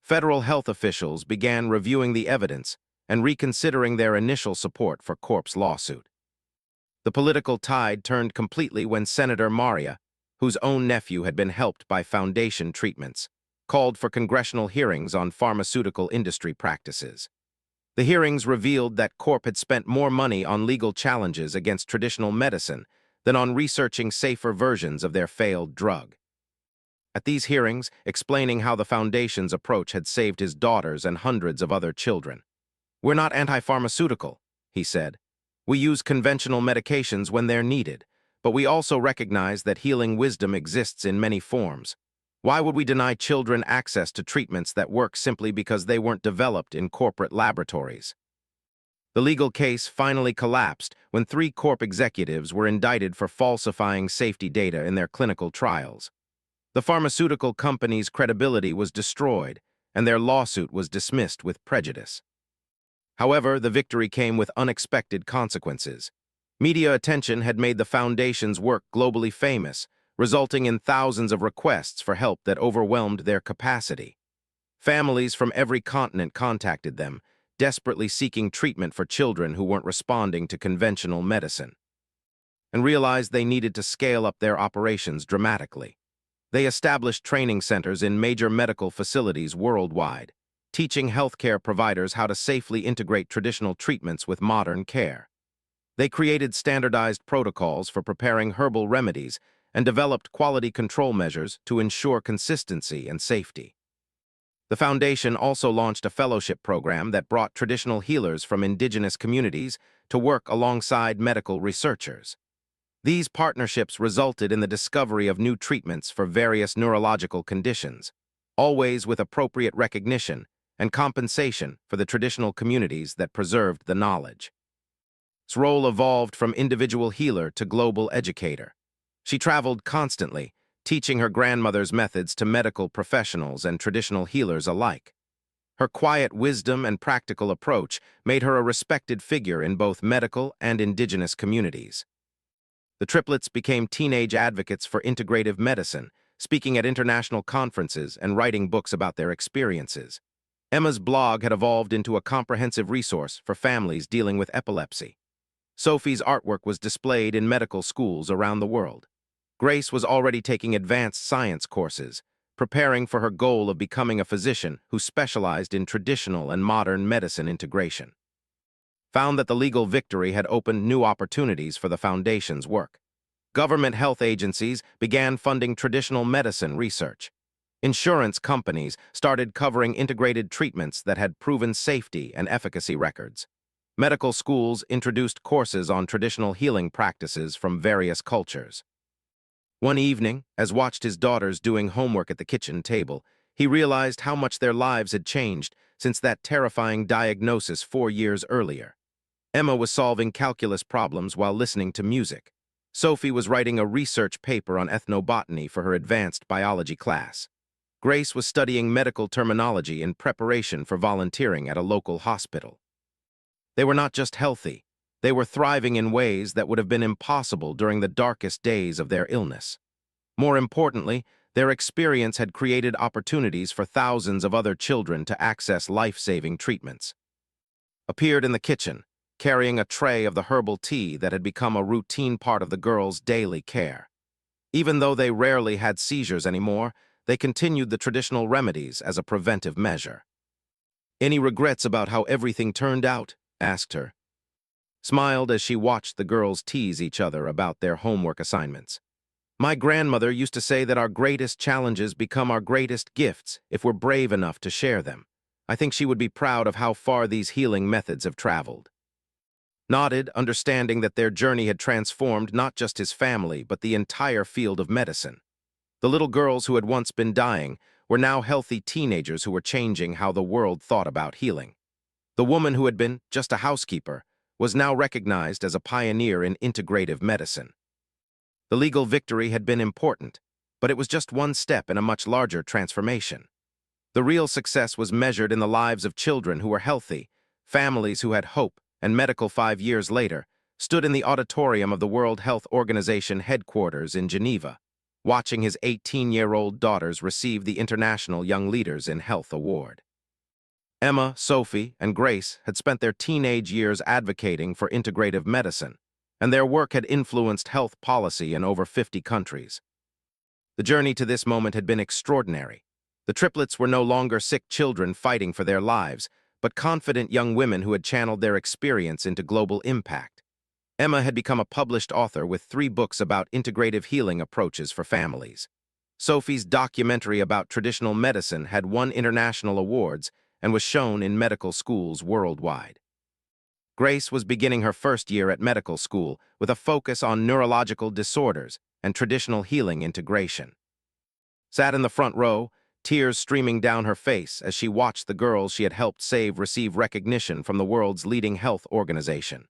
Federal health officials began reviewing the evidence and reconsidering their initial support for Corp's lawsuit. The political tide turned completely when Senator Maria, whose own nephew had been helped by foundation treatments, called for congressional hearings on pharmaceutical industry practices. The hearings revealed that Corp had spent more money on legal challenges against traditional medicine than on researching safer versions of their failed drug. At these hearings, explaining how the Foundation's approach had saved his daughters and hundreds of other children. "We're not anti-pharmaceutical," he said. "We use conventional medications when they're needed, but we also recognize that healing wisdom exists in many forms. Why would we deny children access to treatments that work simply because they weren't developed in corporate laboratories?" The legal case finally collapsed when 3 Corp executives were indicted for falsifying safety data in their clinical trials. The pharmaceutical company's credibility was destroyed, and their lawsuit was dismissed with prejudice. However, the victory came with unexpected consequences. Media attention had made the Foundation's work globally famous, resulting in thousands of requests for help that overwhelmed their capacity. Families from every continent contacted them, desperately seeking treatment for children who weren't responding to conventional medicine, and realized they needed to scale up their operations dramatically. They established training centers in major medical facilities worldwide, teaching healthcare providers how to safely integrate traditional treatments with modern care. They created standardized protocols for preparing herbal remedies and developed quality control measures to ensure consistency and safety. The Foundation also launched a fellowship program that brought traditional healers from indigenous communities to work alongside medical researchers. These partnerships resulted in the discovery of new treatments for various neurological conditions, always with appropriate recognition and compensation for the traditional communities that preserved the knowledge. Its role evolved from individual healer to global educator. She traveled constantly, teaching her grandmother's methods to medical professionals and traditional healers alike. Her quiet wisdom and practical approach made her a respected figure in both medical and indigenous communities. The triplets became teenage advocates for integrative medicine, speaking at international conferences and writing books about their experiences. Emma's blog had evolved into a comprehensive resource for families dealing with epilepsy. Sophie's artwork was displayed in medical schools around the world. Grace was already taking advanced science courses, preparing for her goal of becoming a physician who specialized in traditional and modern medicine integration. Found that the legal victory had opened new opportunities for the Foundation's work. Government health agencies began funding traditional medicine research. Insurance companies started covering integrated treatments that had proven safety and efficacy records. Medical schools introduced courses on traditional healing practices from various cultures. One evening, as watched his daughters doing homework at the kitchen table, he realized how much their lives had changed since that terrifying diagnosis 4 years earlier. Emma was solving calculus problems while listening to music. Sophie was writing a research paper on ethnobotany for her advanced biology class. Grace was studying medical terminology in preparation for volunteering at a local hospital. They were not just healthy, they were thriving in ways that would have been impossible during the darkest days of their illness. More importantly, their experience had created opportunities for thousands of other children to access life-saving treatments. appeared in the kitchen, carrying a tray of the herbal tea that had become a routine part of the girls' daily care. Even though they rarely had seizures anymore, they continued the traditional remedies as a preventive measure. "Any regrets about how everything turned out?" asked her. Smiled as she watched the girls tease each other about their homework assignments. "My grandmother used to say that our greatest challenges become our greatest gifts if we're brave enough to share them. I think she would be proud of how far these healing methods have traveled." Nodded, understanding that their journey had transformed not just his family, but the entire field of medicine. The little girls who had once been dying were now healthy teenagers who were changing how the world thought about healing. The woman who had been just a housekeeper was now recognized as a pioneer in integrative medicine. The legal victory had been important, but it was just one step in a much larger transformation. The real success was measured in the lives of children who were healthy, families who had hope, and medical 5 years later, stood in the auditorium of the World Health Organization headquarters in Geneva, watching his 18-year-old daughters receive the International Young Leaders in Health Award. Emma, Sophie, and Grace had spent their teenage years advocating for integrative medicine, and their work had influenced health policy in over 50 countries. The journey to this moment had been extraordinary. The triplets were no longer sick children fighting for their lives, but confident young women who had channeled their experience into global impact. Emma had become a published author with 3 books about integrative healing approaches for families. Sophie's documentary about traditional medicine had won international awards and was shown in medical schools worldwide. Grace was beginning her first year at medical school with a focus on neurological disorders and traditional healing integration. Sat in the front row, tears streaming down her face as she watched the girls she had helped save receive recognition from the world's leading health organization.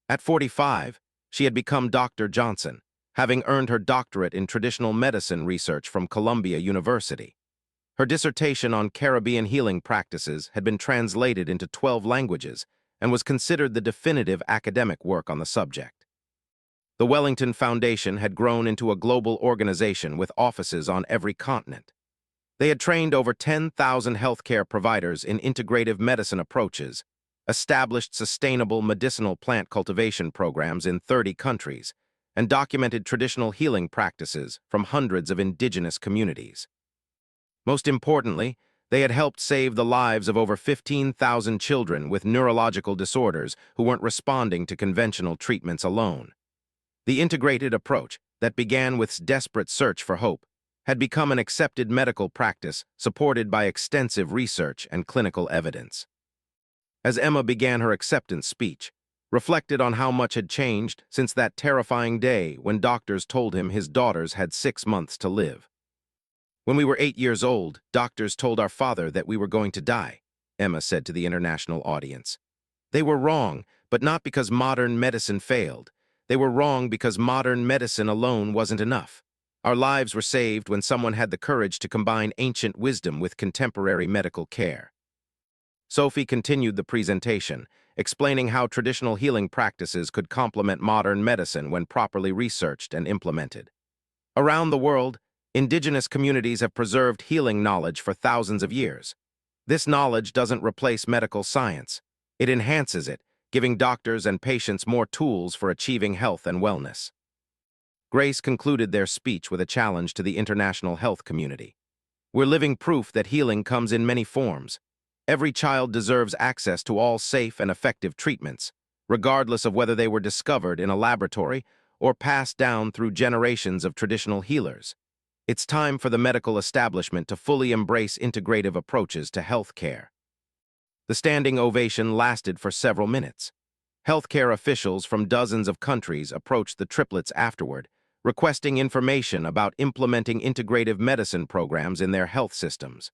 At 45, she had become Dr. Johnson, having earned her doctorate in traditional medicine research from Columbia University. Her dissertation on Caribbean healing practices had been translated into 12 languages and was considered the definitive academic work on the subject. The Wellington Foundation had grown into a global organization with offices on every continent. They had trained over 10,000 healthcare providers in integrative medicine approaches, established sustainable medicinal plant cultivation programs in 30 countries, and documented traditional healing practices from hundreds of indigenous communities. Most importantly, they had helped save the lives of over 15,000 children with neurological disorders who weren't responding to conventional treatments alone. The integrated approach that began with desperate search for hope had become an accepted medical practice supported by extensive research and clinical evidence. As Emma began her acceptance speech, reflected on how much had changed since that terrifying day when doctors told him his daughters had 6 months to live. "When we were 8 years old, doctors told our father that we were going to die," Emma said to the international audience. "They were wrong, but not because modern medicine failed. They were wrong because modern medicine alone wasn't enough. Our lives were saved when someone had the courage to combine ancient wisdom with contemporary medical care." Sophie continued the presentation, explaining how traditional healing practices could complement modern medicine when properly researched and implemented. Around the world, indigenous communities have preserved healing knowledge for thousands of years. This knowledge doesn't replace medical science. It enhances it, giving doctors and patients more tools for achieving health and wellness. Grace concluded their speech with a challenge to the international health community. "We're living proof that healing comes in many forms. Every child deserves access to all safe and effective treatments, regardless of whether they were discovered in a laboratory or passed down through generations of traditional healers. It's time for the medical establishment to fully embrace integrative approaches to health care." The standing ovation lasted for several minutes. Healthcare officials from dozens of countries approached the triplets afterward, requesting information about implementing integrative medicine programs in their health systems.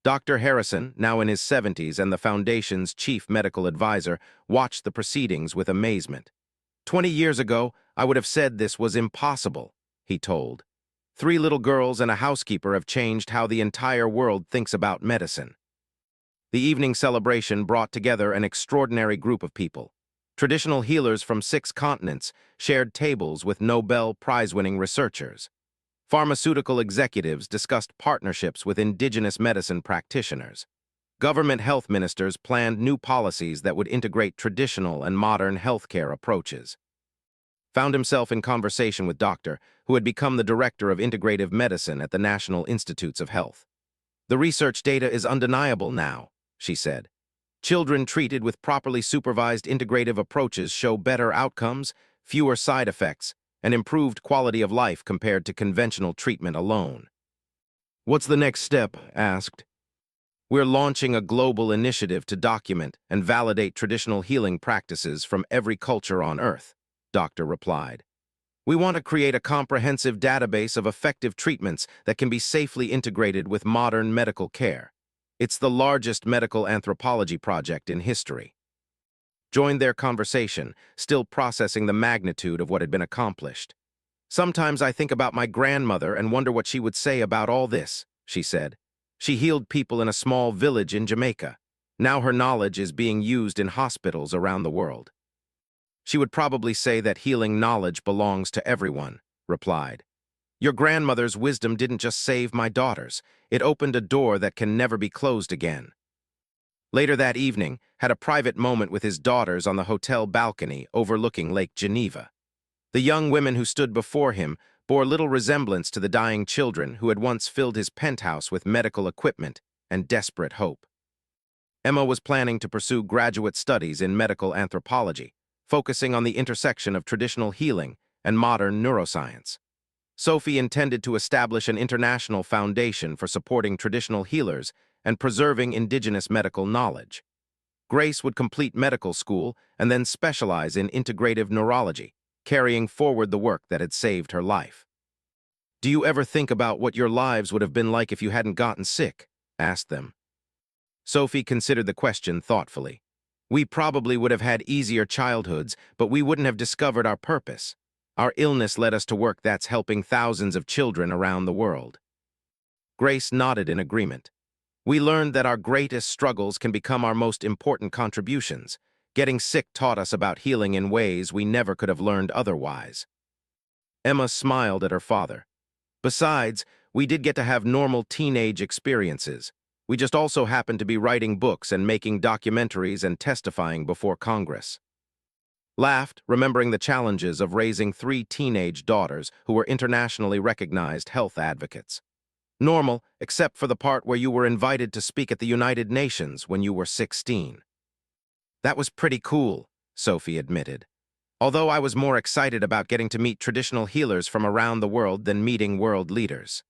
Dr. Harrison, now in his 70s and the Foundation's chief medical advisor, watched the proceedings with amazement. 20 years ago, I would have said this was impossible," he told. 3 little girls and a housekeeper have changed how the entire world thinks about medicine." The evening celebration brought together an extraordinary group of people. Traditional healers from 6 continents shared tables with Nobel Prize-winning researchers. Pharmaceutical executives discussed partnerships with indigenous medicine practitioners. Government health ministers planned new policies that would integrate traditional and modern healthcare approaches. Found himself in conversation with Doctor, who had become the director of integrative medicine at the National Institutes of Health. "The research data is undeniable now," she said. "Children treated with properly supervised integrative approaches show better outcomes, fewer side effects, and improved quality of life compared to conventional treatment alone." "What's the next step?" asked. "We're launching a global initiative to document and validate traditional healing practices from every culture on Earth," Doctor replied. "We want to create a comprehensive database of effective treatments that can be safely integrated with modern medical care. It's the largest medical anthropology project in history." Joined their conversation, still processing the magnitude of what had been accomplished. "Sometimes I think about my grandmother and wonder what she would say about all this," she said. "She healed people in a small village in Jamaica. Now her knowledge is being used in hospitals around the world." "She would probably say that healing knowledge belongs to everyone," replied. "Your grandmother's wisdom didn't just save my daughters, it opened a door that can never be closed again." Later that evening, had a private moment with his daughters on the hotel balcony overlooking Lake Geneva. The young women who stood before him bore little resemblance to the dying children who had once filled his penthouse with medical equipment and desperate hope. Emma was planning to pursue graduate studies in medical anthropology, focusing on the intersection of traditional healing and modern neuroscience. Sophie intended to establish an international foundation for supporting traditional healers and preserving indigenous medical knowledge. Grace would complete medical school and then specialize in integrative neurology, carrying forward the work that had saved her life. "Do you ever think about what your lives would have been like if you hadn't gotten sick?" asked them. Sophie considered the question thoughtfully. "We probably would have had easier childhoods, but we wouldn't have discovered our purpose. Our illness led us to work that's helping thousands of children around the world." Grace nodded in agreement. "We learned that our greatest struggles can become our most important contributions. Getting sick taught us about healing in ways we never could have learned otherwise." Emma smiled at her father. "Besides, we did get to have normal teenage experiences. We just also happened to be writing books and making documentaries and testifying before Congress." Laughed, remembering the challenges of raising 3 teenage daughters who were internationally recognized health advocates. "Normal, except for the part where you were invited to speak at the United Nations when you were 16. "That was pretty cool," Sophie admitted. "Although I was more excited about getting to meet traditional healers from around the world than meeting world leaders."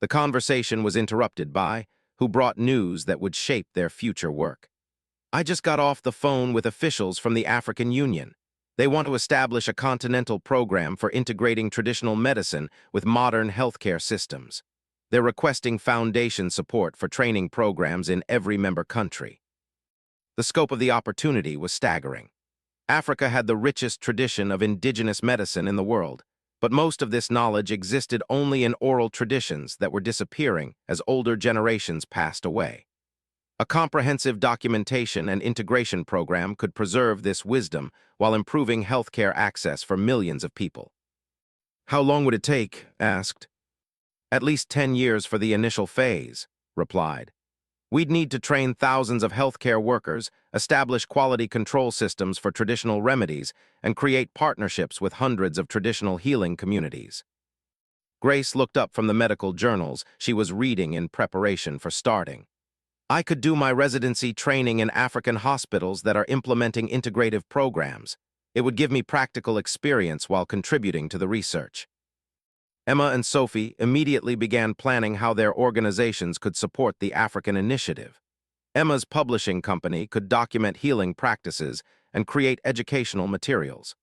The conversation was interrupted by who brought news that would shape their future work. "I just got off the phone with officials from the African Union. They want to establish a continental program for integrating traditional medicine with modern healthcare systems. They're requesting foundation support for training programs in every member country." The scope of the opportunity was staggering. Africa had the richest tradition of indigenous medicine in the world, but most of this knowledge existed only in oral traditions that were disappearing as older generations passed away. A comprehensive documentation and integration program could preserve this wisdom while improving healthcare access for millions of people. "How long would it take?" asked. "At least 10 years for the initial phase," replied. "We'd need to train thousands of healthcare workers, establish quality control systems for traditional remedies, and create partnerships with hundreds of traditional healing communities." Grace looked up from the medical journals she was reading in preparation for starting. "I could do my residency training in African hospitals that are implementing integrative programs. It would give me practical experience while contributing to the research." Emma and Sophie immediately began planning how their organizations could support the African initiative. Emma's publishing company could document healing practices and create educational materials.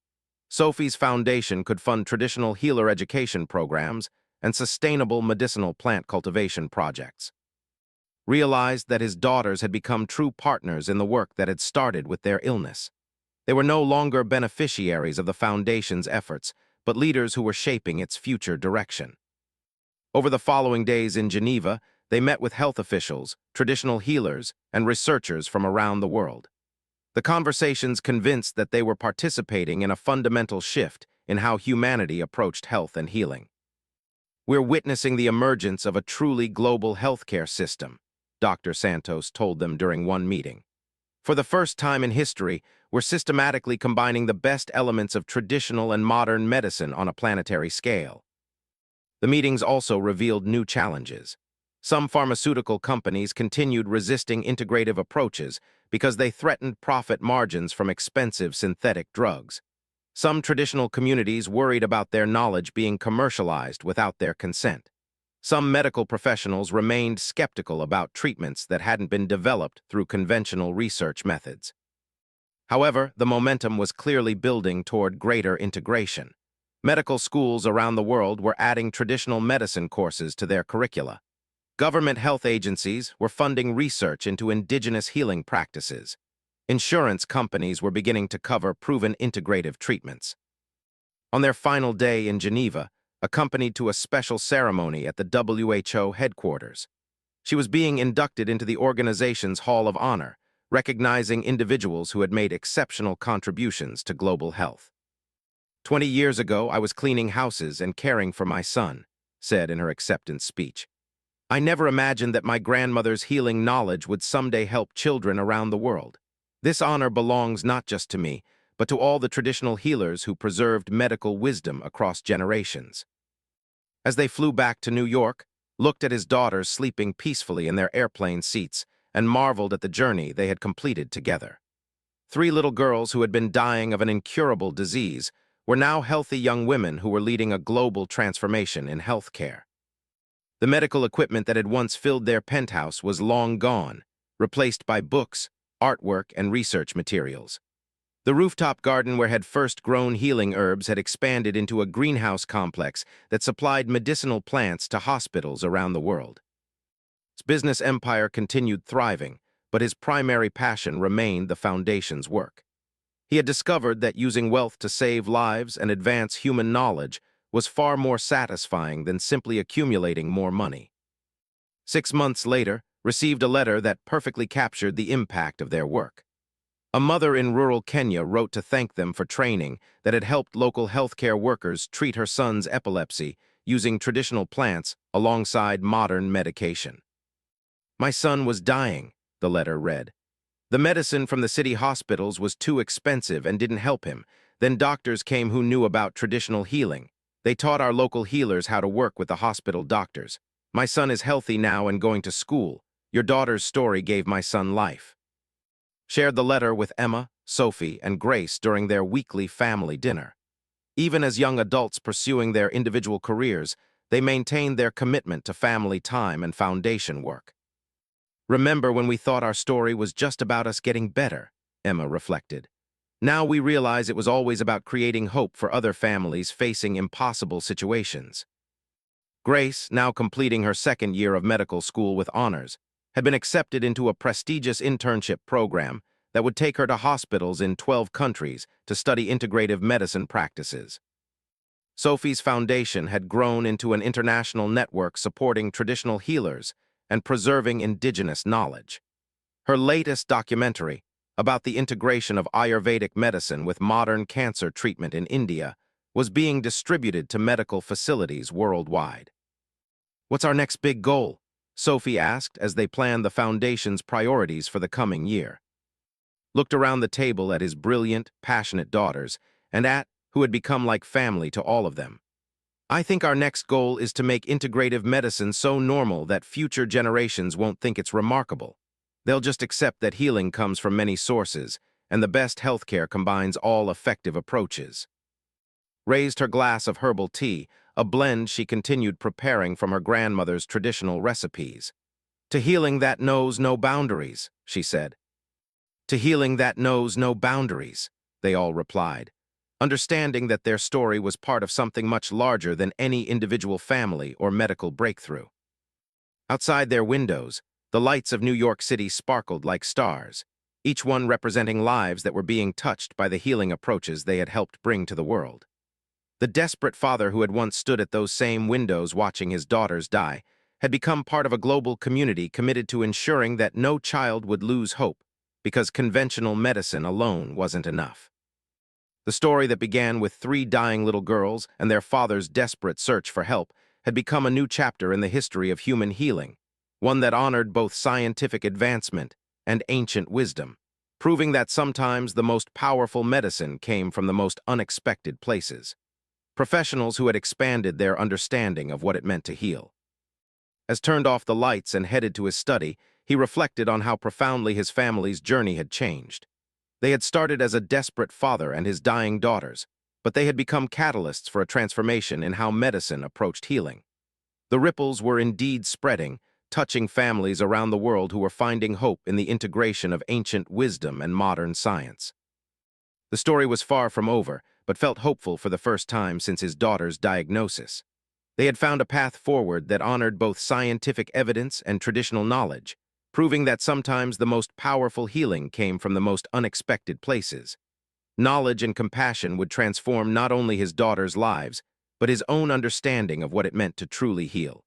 Sophie's foundation could fund traditional healer education programs and sustainable medicinal plant cultivation projects. Realized that his daughters had become true partners in the work that had started with their illness. They were no longer beneficiaries of the foundation's efforts, but leaders who were shaping its future direction. Over the following days in Geneva, they met with health officials, traditional healers, and researchers from around the world. The conversations convinced that they were participating in a fundamental shift in how humanity approached health and healing. "We're witnessing the emergence of a truly global healthcare system," Dr. Santos told them during one meeting. For the first time in history, we're systematically combining the best elements of traditional and modern medicine on a planetary scale. The meetings also revealed new challenges. Some pharmaceutical companies continued resisting integrative approaches because they threatened profit margins from expensive synthetic drugs. Some traditional communities worried about their knowledge being commercialized without their consent. Some medical professionals remained skeptical about treatments that hadn't been developed through conventional research methods. However, the momentum was clearly building toward greater integration. Medical schools around the world were adding traditional medicine courses to their curricula. Government health agencies were funding research into indigenous healing practices. Insurance companies were beginning to cover proven integrative treatments. On their final day in Geneva, accompanied to a special ceremony at the WHO headquarters, she was being inducted into the organization's Hall of Honor, recognizing individuals who had made exceptional contributions to global health. 20 years ago, I was cleaning houses and caring for my son, said in her acceptance speech. I never imagined that my grandmother's healing knowledge would someday help children around the world. This honor belongs not just to me, but to all the traditional healers who preserved medical wisdom across generations. As they flew back to New York, looked at his daughters sleeping peacefully in their airplane seats, and marveled at the journey they had completed together. 3 little girls who had been dying of an incurable disease were now healthy young women who were leading a global transformation in healthcare. The medical equipment that had once filled their penthouse was long gone, replaced by books, artwork, and research materials. The rooftop garden where had first grown healing herbs had expanded into a greenhouse complex that supplied medicinal plants to hospitals around the world. His business empire continued thriving, but his primary passion remained the foundation's work. He had discovered that using wealth to save lives and advance human knowledge was far more satisfying than simply accumulating more money. 6 months later, received a letter that perfectly captured the impact of their work. A mother in rural Kenya wrote to thank them for training that had helped local healthcare workers treat her son's epilepsy using traditional plants alongside modern medication. My son was dying, the letter read. The medicine from the city hospitals was too expensive and didn't help him. Then doctors came who knew about traditional healing. They taught our local healers how to work with the hospital doctors. My son is healthy now and going to school. Your daughter's story gave my son life. Shared the letter with Emma, Sophie, and Grace during their weekly family dinner. Even as young adults pursuing their individual careers, they maintained their commitment to family time and foundation work. Remember when we thought our story was just about us getting better, Emma reflected. Now we realize it was always about creating hope for other families facing impossible situations. Grace, now completing her 2nd year of medical school with honors, had been accepted into a prestigious internship program that would take her to hospitals in 12 countries to study integrative medicine practices. Sophie's foundation had grown into an international network supporting traditional healers and preserving indigenous knowledge. Her latest documentary, about the integration of Ayurvedic medicine with modern cancer treatment in India, was being distributed to medical facilities worldwide. What's our next big goal? Sophie asked as they planned the foundation's priorities for the coming year. Looked around the table at his brilliant, passionate daughters, and at who had become like family to all of them. I think our next goal is to make integrative medicine so normal that future generations won't think it's remarkable. They'll just accept that healing comes from many sources, and the best healthcare combines all effective approaches. Raised her glass of herbal tea, a blend she continued preparing from her grandmother's traditional recipes. To healing that knows no boundaries, she said. To healing that knows no boundaries, they all replied, understanding that their story was part of something much larger than any individual family or medical breakthrough. Outside their windows, the lights of New York City sparkled like stars, each one representing lives that were being touched by the healing approaches they had helped bring to the world. The desperate father who had once stood at those same windows watching his daughters die had become part of a global community committed to ensuring that no child would lose hope, because conventional medicine alone wasn't enough. The story that began with 3 dying little girls and their father's desperate search for help had become a new chapter in the history of human healing, one that honored both scientific advancement and ancient wisdom, proving that sometimes the most powerful medicine came from the most unexpected places. Professionals who had expanded their understanding of what it meant to heal. As turned off the lights and headed to his study, he reflected on how profoundly his family's journey had changed. They had started as a desperate father and his dying daughters, but they had become catalysts for a transformation in how medicine approached healing. The ripples were indeed spreading, touching families around the world who were finding hope in the integration of ancient wisdom and modern science. The story was far from over, but felt hopeful for the first time since his daughter's diagnosis. They had found a path forward that honored both scientific evidence and traditional knowledge, proving that sometimes the most powerful healing came from the most unexpected places. Knowledge and compassion would transform not only his daughter's lives, but his own understanding of what it meant to truly heal.